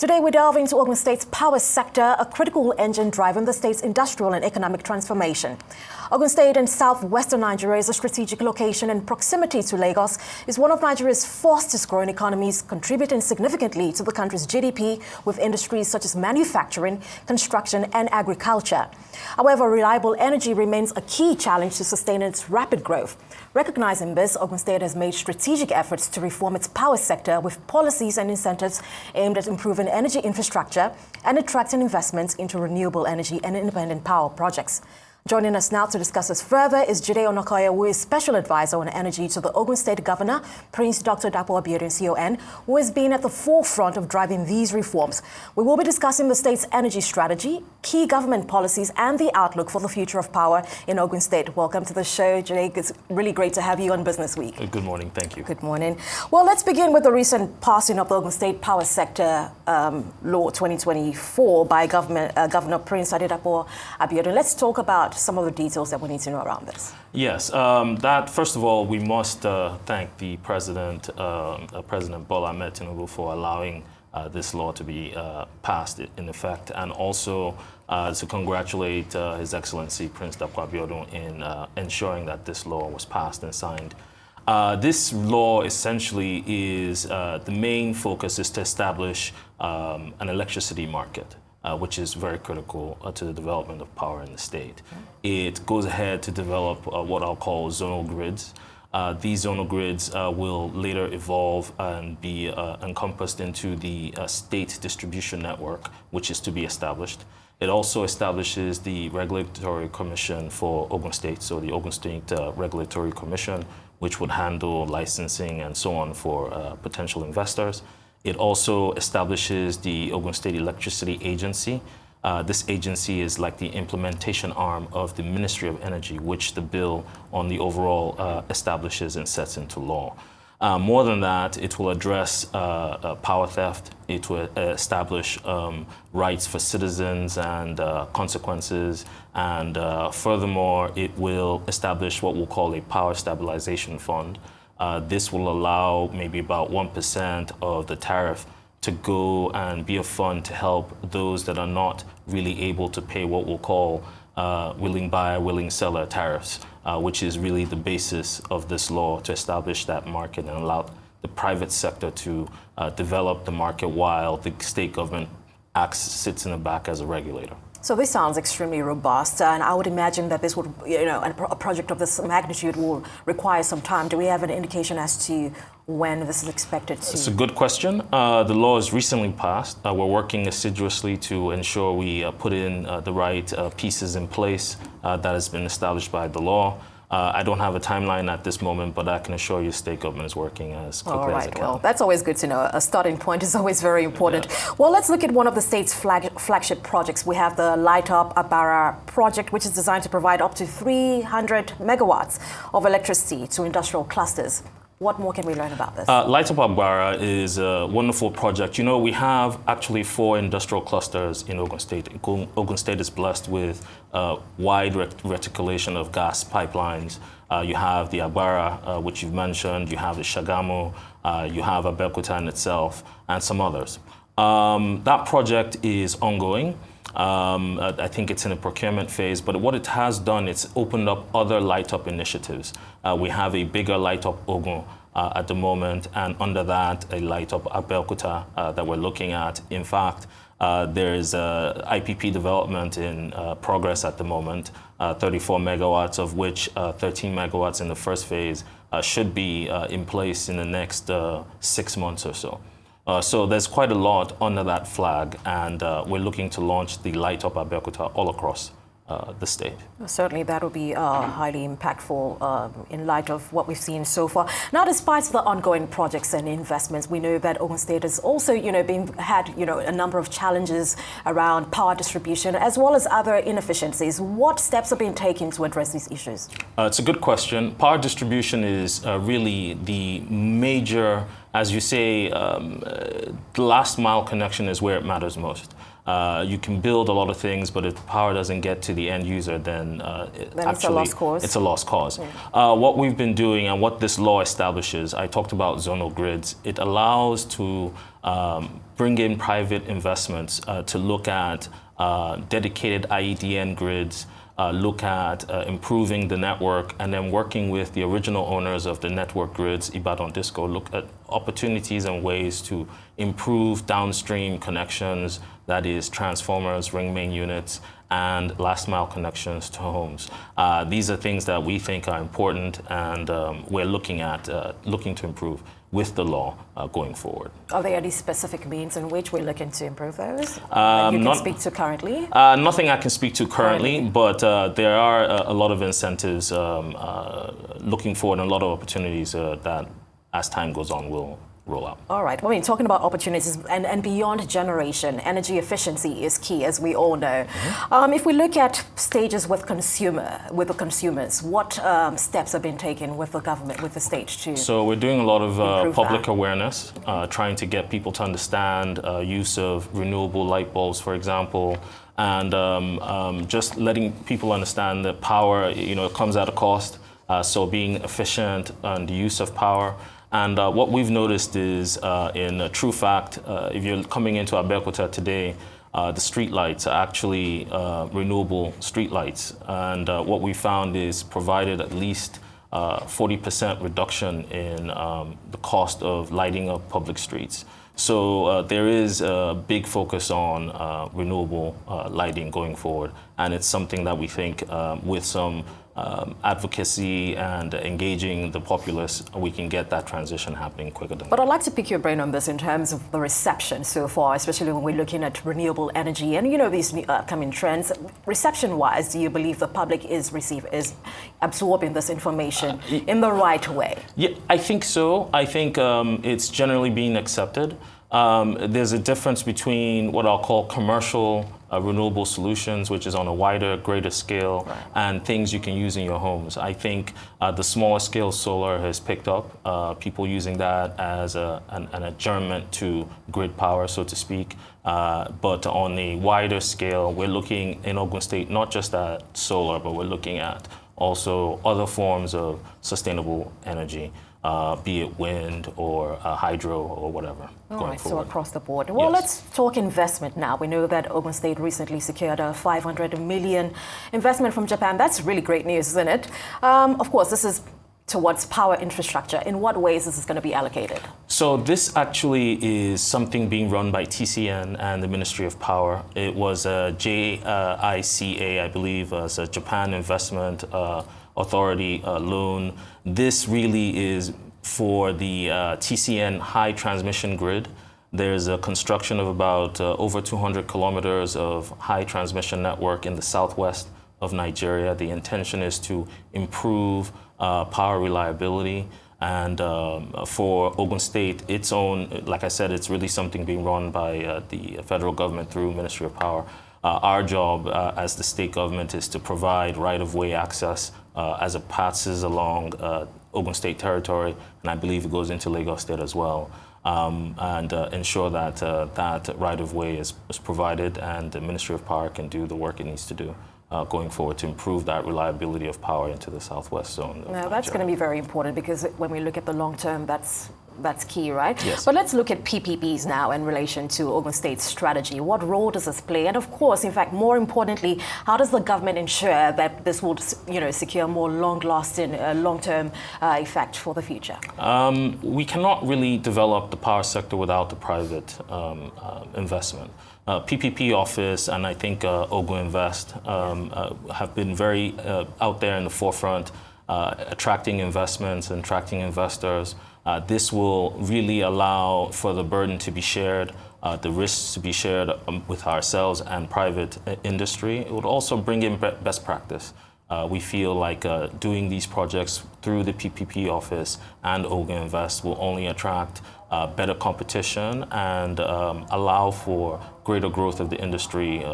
Today, we delve into Ogun State's power sector, a critical engine driving the state's industrial and economic transformation. Ogun State in southwestern Nigeria is a strategic location, and proximity to Lagos is one of Nigeria's fastest-growing economies, contributing significantly to the country's GDP with industries such as manufacturing, construction, and agriculture. However, reliable energy remains a key challenge to sustain its rapid growth. Recognizing this, Ogun State has made strategic efforts to reform its power sector with policies and incentives aimed at improving energy infrastructure and attracting investments into renewable energy and independent power projects. Joining us now to discuss this further is Jide Onakoya, who is Special Advisor on Energy to the Ogun State Governor, Prince Dr. Dapo Abiodun CON, who has been at the forefront of driving these reforms. We will be discussing the state's energy strategy, key government policies, and the outlook for the future of power in Ogun State. Welcome to the show, Jide. It's really great to have you on Business Week. Good morning. Thank you. Good morning. Well, let's begin with the recent passing of the Ogun State Power Sector Law 2024 by Governor Prince Dapo Abiodun. Let's talk about some of the details that we need to know around this. Yes, first of all, we must thank the President Bola Ahmed Tinubu for allowing this law to be passed in effect, and also to congratulate His Excellency Prince Dapo Abiodun in ensuring that this law was passed and signed. This law essentially is, the main focus is to establish an electricity market. Which is very critical to the development of power in the state. It goes ahead to develop what I'll call zonal grids. These zonal grids will later evolve and be encompassed into the state distribution network, which is to be established. It also establishes the Regulatory Commission for Ogun State, so the Ogun State Regulatory Commission, which would handle licensing and so on for potential investors. It also establishes the Ogun State Electricity Agency. This agency is like the implementation arm of the Ministry of Energy, which the bill on the overall establishes and sets into law. More than that, it will address power theft. It will establish rights for citizens and consequences. And furthermore, it will establish what we'll call a power stabilization fund. This will allow maybe about 1% of the tariff to go and be a fund to help those that are not really able to pay what we'll call willing buyer, willing seller tariffs, which is really the basis of this law to establish that market and allow the private sector to develop the market while the state government sits in the back as a regulator. So this sounds extremely robust, and I would imagine that this would, a project of this magnitude will require some time. Do we have an indication as to when this is expected to? It's a good question. The law is recently passed. We're working assiduously to ensure we put in the right pieces in place that has been established by the law. I don't have a timeline at this moment, but I can assure you state government is working as quickly as it can. Well, that's always good to know. A starting point is always very important. Yeah. Well, let's look at one of the state's flagship projects. We have the Up Abara project, which is designed to provide up to 300 megawatts of electricity to industrial clusters. What more can we learn about this? Up Abara is a wonderful project. You know, we have actually 4 industrial clusters in Ogun State. Ogun State is blessed with wide reticulation of gas pipelines. You have the Abara, which you've mentioned. You have the Shagamu. You have Abeokuta in itself, and some others. That project is ongoing. I think it's in a procurement phase, but what it has done, it's opened up other light up initiatives. We have a bigger light up Ogun at the moment, and under that, a light up Abeokuta that we're looking at. In fact, there's IPP development in progress at the moment, 34 megawatts, of which 13 megawatts in the first phase should be in place in the next 6 months or so. So there's quite a lot under that flag, and we're looking to launch the Light Up Abeokuta all across the state. Certainly that will be highly impactful in light of what we've seen so far. Now, despite the ongoing projects and investments, we know that Ogun State has also, had a number of challenges around power distribution as well as other inefficiencies. What steps are being taken to address these issues? It's a good question. Power distribution is really the major as you say, the last mile connection is where it matters most. You can build a lot of things, but if the power doesn't get to the end user, then it's a lost cause. It's a lost cause. Yeah. What we've been doing and what this law establishes, I talked about zonal grids. It allows to bring in private investments to look at dedicated IEDN grids, look at improving the network, and then working with the original owners of the network grids, Ibadan Disco, look at opportunities and ways to improve downstream connections, that is transformers, ring main units, and last mile connections to homes. These are things that we think are important, and we're looking to improve with the law going forward. Are there any specific means in which we're looking to improve those that you can speak to currently? Nothing I can speak to currently, but there are a lot of incentives looking forward, and a lot of opportunities that, as time goes on, will roll out. All right. Well, I mean, talking about opportunities and beyond generation, energy efficiency is key, as we all know. If we look at stages with the consumers, what steps have been taken with the government, with the state to? So we're doing a lot of public awareness, trying to get people to understand use of renewable light bulbs, for example, and just letting people understand that power, it comes at a cost. So being efficient and the use of power. And what we've noticed is, in true fact, if you're coming into Abeokuta today, the street lights are actually renewable street lights. And what we found is provided at least 40% reduction in the cost of lighting up public streets. So there is a big focus on renewable lighting going forward. And it's something that we think with some advocacy and engaging the populace, we can get that transition happening quicker than. But I'd like to pick your brain on this in terms of the reception so far, especially when we're looking at renewable energy and these new upcoming trends. Reception-wise, do you believe the public is absorbing this information in the right way? Yeah, I think so. I think it's generally being accepted. There's a difference between what I'll call commercial renewable solutions, which is on a wider, greater scale, right, and things you can use in your homes. I think the smaller scale solar has picked up, people using that as an adjournment to grid power, so to speak. But on a wider scale, we're looking in Ogun State not just at solar, but we're looking at also other forms of sustainable energy. Be it wind or hydro or whatever. All right, so across the board. Well, Let's talk investment now. We know that Ogun State recently secured a 500 million investment from Japan. That's really great news, isn't it? Of course, this is towards power infrastructure. In what ways is this going to be allocated? So this actually is something being run by TCN and the Ministry of Power. It was a JICA, I believe, as a Japan Investment Authority loan. This really is for the TCN high transmission grid. There's a construction of about over 200 kilometers of high transmission network in the southwest of Nigeria. The intention is to improve power reliability. And for Ogun State, its own, like I said, it's really something being run by the federal government through Ministry of Power. Our job as the state government is to provide right-of-way access as it passes along Ogun State territory, and I believe it goes into Lagos State as well, and ensure that that right-of-way is provided and the Ministry of Power can do the work it needs to do going forward to improve that reliability of power into the southwest zone. Now, that's going to be very important because when we look at the long term, that's key, right? Yes. But let's look at PPPs now in relation to Ogun State's strategy. What role does this play? And of course, in fact, more importantly, how does the government ensure that this will, secure more long-lasting, long-term effect for the future? We cannot really develop the power sector without the private investment. PPP Office and I think Ogun Invest have been very out there in the forefront, attracting investments and attracting investors. This will really allow for the burden to be shared, the risks to be shared with ourselves and private industry. It would also bring in best practice. We feel like doing these projects through the PPP Office and Ogun Invest will only attract better competition and allow for greater growth of the industry,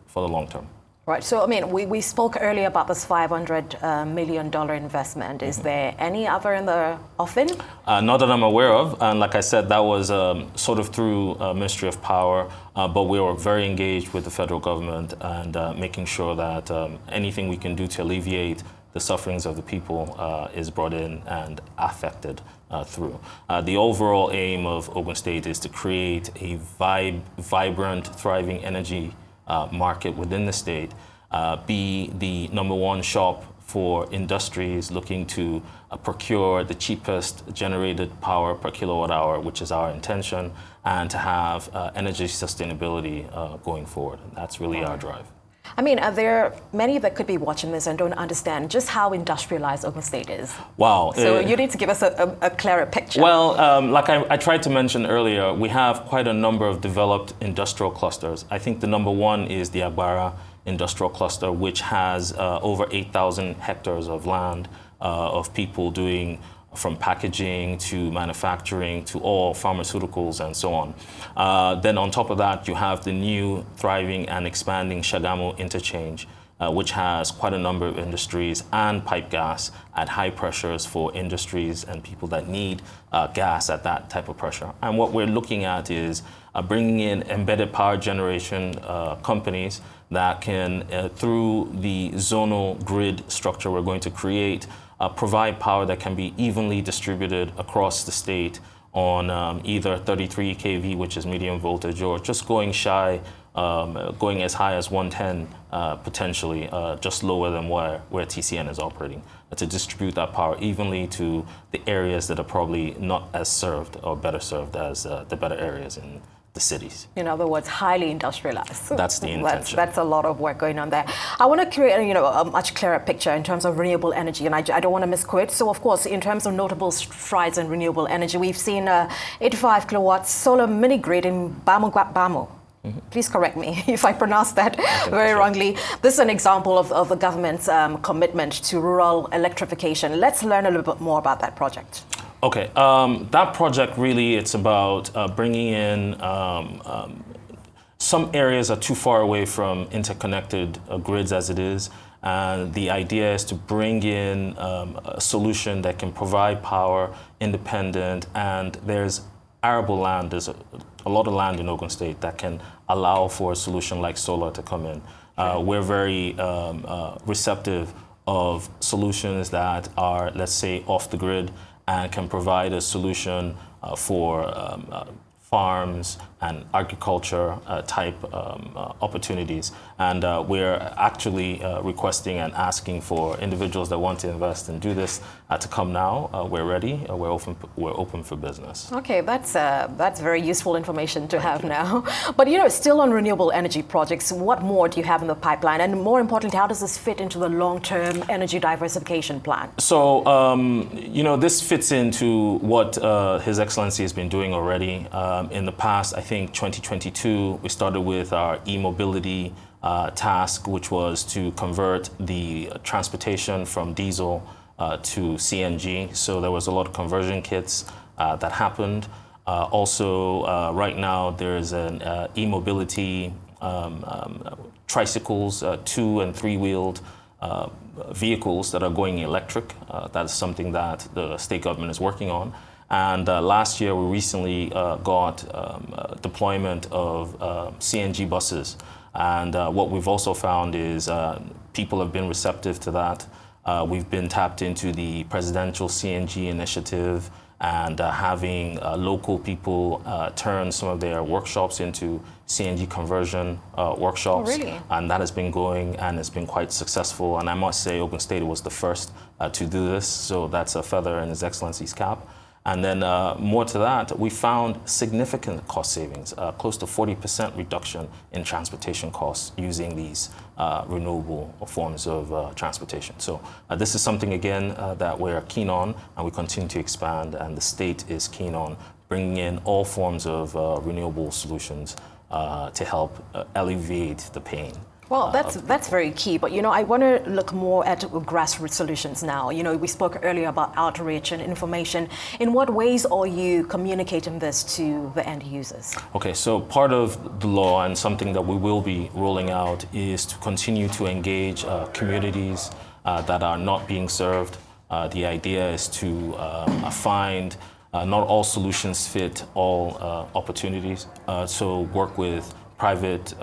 for the long term. Right. So, I mean, we spoke earlier about this $500 million investment. Is there any other in the offing? Not that I'm aware of. And like I said, that was sort of through Ministry of Power. But we were very engaged with the federal government and making sure that anything we can do to alleviate the sufferings of the people is brought in and affected through. The overall aim of Ogun State is to create a vibrant, thriving energy market within the state, be the #1 shop for industries looking to procure the cheapest generated power per kilowatt hour, which is our intention, and to have energy sustainability going forward. And that's really our drive. I mean, are there many that could be watching this and don't understand just how industrialized Ogun State is? Wow. So you need to give us a clearer picture. Well, like I tried to mention earlier, we have quite a number of developed industrial clusters. I think the #1 is the Abara industrial cluster, which has over 8,000 hectares of land of people doing from packaging to manufacturing to all pharmaceuticals and so on. Then on top of that, you have the new, thriving and expanding Shagamu interchange, which has quite a number of industries and pipe gas at high pressures for industries and people that need gas at that type of pressure. And what we're looking at is bringing in embedded power generation companies that can, through the zonal grid structure we're going to create, provide power that can be evenly distributed across the state on either 33 kV, which is medium voltage, or just going going as high as 110 potentially, just lower than where TCN is operating, to distribute that power evenly to the areas that are probably not as served or better served as the better areas in the cities. In other words, highly industrialized. That's the intention. That's a lot of work going on there. I want to create a much clearer picture in terms of renewable energy, and I don't want to misquote. So, of course, in terms of notable strides in renewable energy, we've seen 85 kilowatts solar mini grid in Bamu. Please correct me if I pronounce that very wrongly. This is an example of the government's commitment to rural electrification. Let's learn a little bit more about that project. Okay, that project really, it's about bringing in some areas are too far away from interconnected grids as it is. And the idea is to bring in a solution that can provide power independent, and there's arable land, there's a lot of land in Ogun State that can allow for a solution like solar to come in. We're very receptive of solutions that are, let's say, off the grid and can provide a solution for farms and agriculture type opportunities. And we're actually requesting and asking for individuals that want to invest and do this to come now. We're ready. We're open for business. Okay, that's very useful information to have now. But still on renewable energy projects, what more do you have in the pipeline? And more importantly, how does this fit into the long-term energy diversification plan? So, this fits into what His Excellency has been doing already. In the past, I think 2022, we started with our EMobility task, which was to convert the transportation from diesel to CNG. So there was a lot of conversion kits that happened. Also, right now, there's an EMobility tricycles, 2- and 3-wheeled vehicles that are going electric. That is something that the state government is working on. And last year, we recently got deployment of CNG buses. And what we've also found is people have been receptive to that. We've been tapped into the presidential CNG initiative and having local people turn some of their workshops into CNG conversion workshops. Oh, really? And that has been going and it's been quite successful. And I must say Ogun State was the first to do this. So that's a feather in His Excellency's cap. And then more to that, we found significant cost savings, close to 40% reduction in transportation costs using these renewable forms of transportation. So this is something, again, that we're keen on, and we continue to expand, and the state is keen on bringing in all forms of renewable solutions to help alleviate the pain. Well, that's very key. But, I want to look more at grassroots solutions now. We spoke earlier about outreach and information. In what ways are you communicating this to the end users? Okay, so part of the law and something that we will be rolling out is to continue to engage communities that are not being served. The idea is to find not all solutions fit all opportunities. So work with private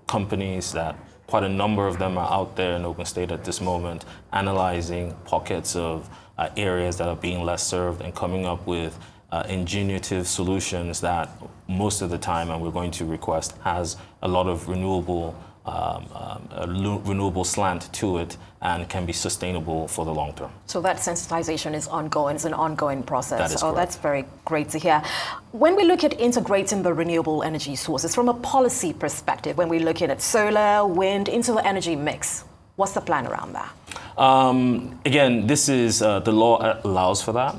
companies that quite a number of them are out there in Ogun State at this moment, analyzing pockets of areas that are being less served and coming up with ingenious solutions that most of the time, and we're going to request, has a lot of renewable slant to it and can be sustainable for the long term. So that sensitization is ongoing, it's an ongoing process. That is correct. That's very great to hear. When we look at integrating the renewable energy sources from a policy perspective, when we're looking at solar, wind into the energy mix, what's the plan around that? Again, this is, the law allows for that.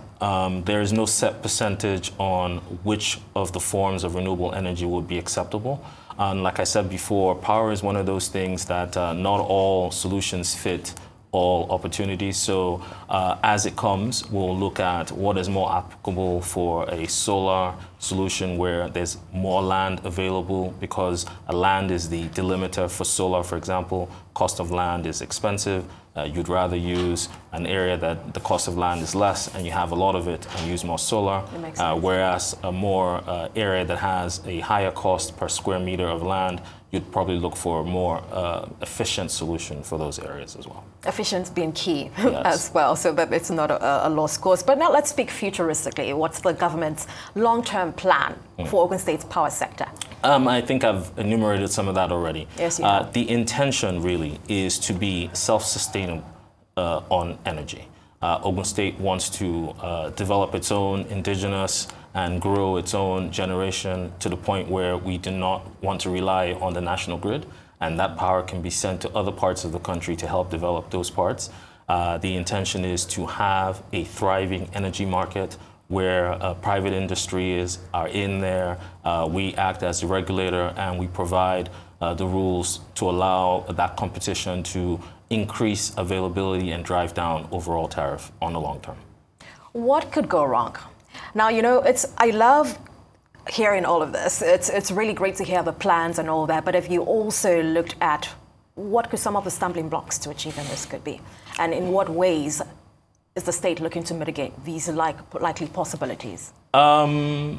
There is no set percentage on which of the forms of renewable energy would be acceptable. Like I said before, power is one of those things that not all solutions fit all opportunities. So as it comes, we'll look at what is more applicable for a solar solution where there's more land available, because land is the delimiter for solar, for example. Cost of land is expensive. You'd rather use an area that the cost of land is less and you have a lot of it and use more solar, whereas a more area that has a higher cost per square meter of land, you'd probably look for a more efficient solution for those areas as well. Efficiency being key as well, so that it's not a lost cause. But now let's speak futuristically. What's the government's long-term plan for Ogun State's power sector? I think I've enumerated some of that already. Yes, you have. The intention really is to be self-sustaining on energy. Ogun State wants to develop its own indigenous and grow its own generation to the point where we do not want to rely on the national grid, and that power can be sent to other parts of the country to help develop those parts. The intention is to have a thriving energy market where private industries are in there. We act as the regulator and we provide the rules to allow that competition to increase availability and drive down overall tariff on the long term. What could go wrong? Now, I love hearing all of this. It's really great to hear the plans and all that, but if you also looked at what could some of the stumbling blocks to achieving this could be, and in what ways is the state looking to mitigate these likely possibilities? I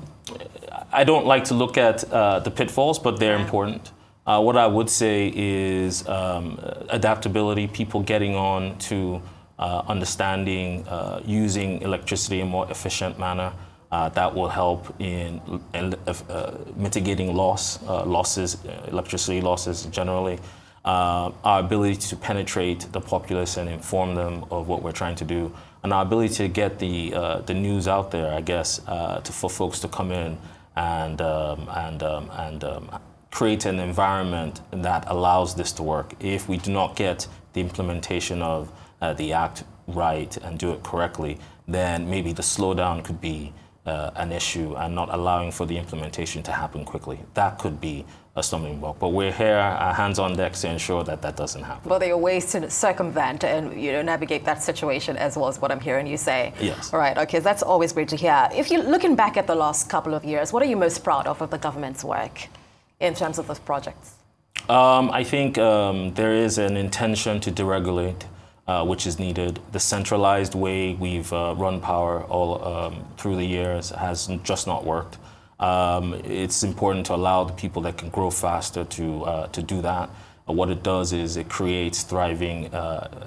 don't like to look at the pitfalls, but they're important. What I would say is adaptability, people getting on to understanding using electricity in a more efficient manner. That will help in mitigating losses, electricity losses generally. Our ability to penetrate the populace and inform them of what we're trying to do, and our ability to get the news out there, I guess, for folks to come in and create an environment that allows this to work. If we do not get the implementation of the act right and do it correctly, then maybe the slowdown could be an issue and not allowing for the implementation to happen quickly. That could be a stumbling block. But we're here, hands on deck, to ensure that that doesn't happen. Well, there are ways to circumvent and navigate that situation, as well as what I'm hearing you say. Yes. All right. Okay. That's always great to hear. If you're looking back at the last couple of years, what are you most proud of the government's work in terms of those projects? I think there is an intention to deregulate, which is needed. The centralized way we've run power all through the years has just not worked. It's important to allow the people that can grow faster to do that. What it does is it creates thriving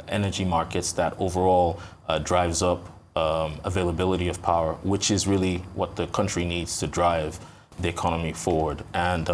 energy markets that overall drives up availability of power, which is really what the country needs to drive the economy forward. And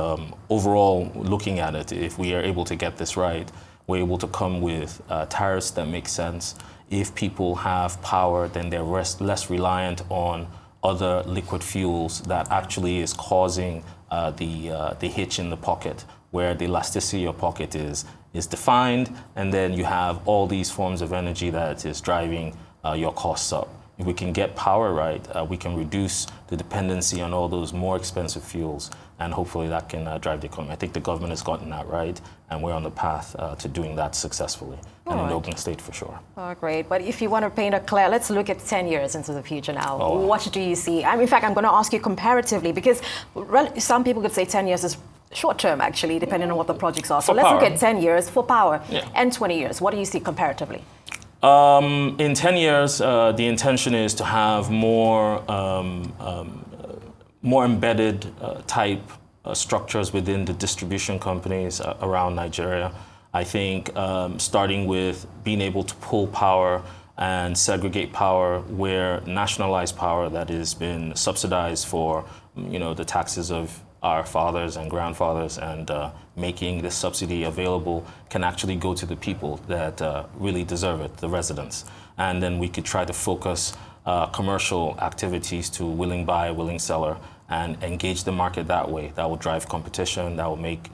overall, looking at it, if we are able to get this right, we're able to come with tariffs that make sense. If people have power, then they're less reliant on other liquid fuels that actually is causing the hitch in the pocket, where the elasticity of pocket is defined, and then you have all these forms of energy that is driving your costs up. if we can get power right, we can reduce the dependency on all those more expensive fuels, and hopefully that can drive the economy. I think the government has gotten that right, and we're on the path to doing that successfully, and in Ogun State for sure. Oh, great. But if you want to paint a clear, let's look at 10 years into the future now. What do you see? In fact, I'm going to ask you comparatively, because some people could say 10 years is short term, actually, depending on what the projects are. So let's look at 10 years for power and 20 years. What do you see comparatively? In 10 years, the intention is to have more embedded type structures within the distribution companies around Nigeria. I think starting with being able to pull power and segregate power where nationalized power that has been subsidized for, the taxes of our fathers and grandfathers, and making this subsidy available can actually go to the people that really deserve it, the residents. And then we could try to focus commercial activities to willing buyer, willing seller, and engage the market that way. That will drive competition, that will make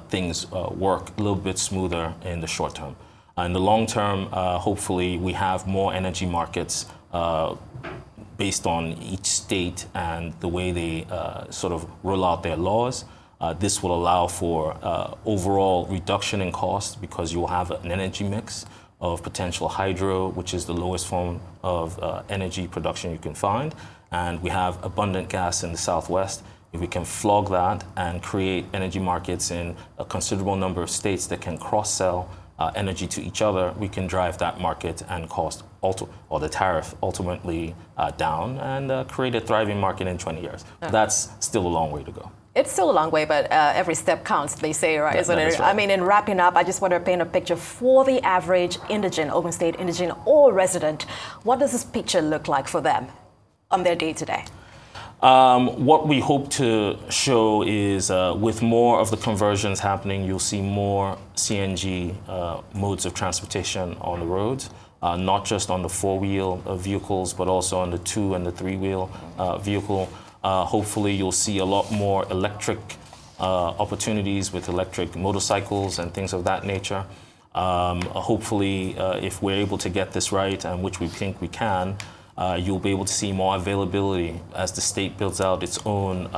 things work a little bit smoother in the short term. In the long term, hopefully we have more energy markets based on each state and the way they sort of roll out their laws. This will allow for overall reduction in cost, because you will have an energy mix of potential hydro, which is the lowest form of energy production you can find. And we have abundant gas in the Southwest. If we can flog that and create energy markets in a considerable number of states that can cross-sell energy to each other, we can drive that market and cost or the tariff ultimately down, and create a thriving market in 20 years. That's still a long way to go. It's still a long way, but every step counts, they say, right? Isn't it? Right. I mean, in wrapping up, I just want to paint a picture for the average indigent, Ogun State indigent or resident. What does this picture look like for them on their day-to-day? What we hope to show is with more of the conversions happening, you'll see more CNG modes of transportation on the roads, not just on the four-wheel vehicles, but also on the two- and the three-wheel vehicle. Hopefully you'll see a lot more electric opportunities with electric motorcycles and things of that nature. Hopefully, if we're able to get this right, and which we think we can, you'll be able to see more availability as the state builds out its own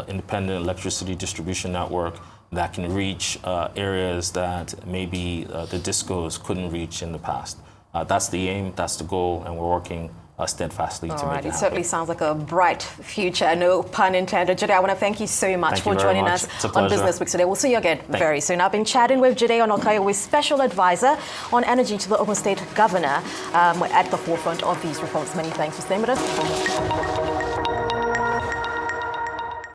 independent electricity distribution network that can reach areas that maybe the DISCOs couldn't reach in the past. That's the aim, that's the goal, and we're working steadfastly to make it happen. It certainly sounds like a bright future, no pun intended. Jide, I want to thank you so much for joining us on Business Week today. We'll see you again very soon. I've been chatting with Jide Onakoya, with Special Advisor on Energy to the Ogun State Governor. We're at the forefront of these reforms. Many thanks for staying with us.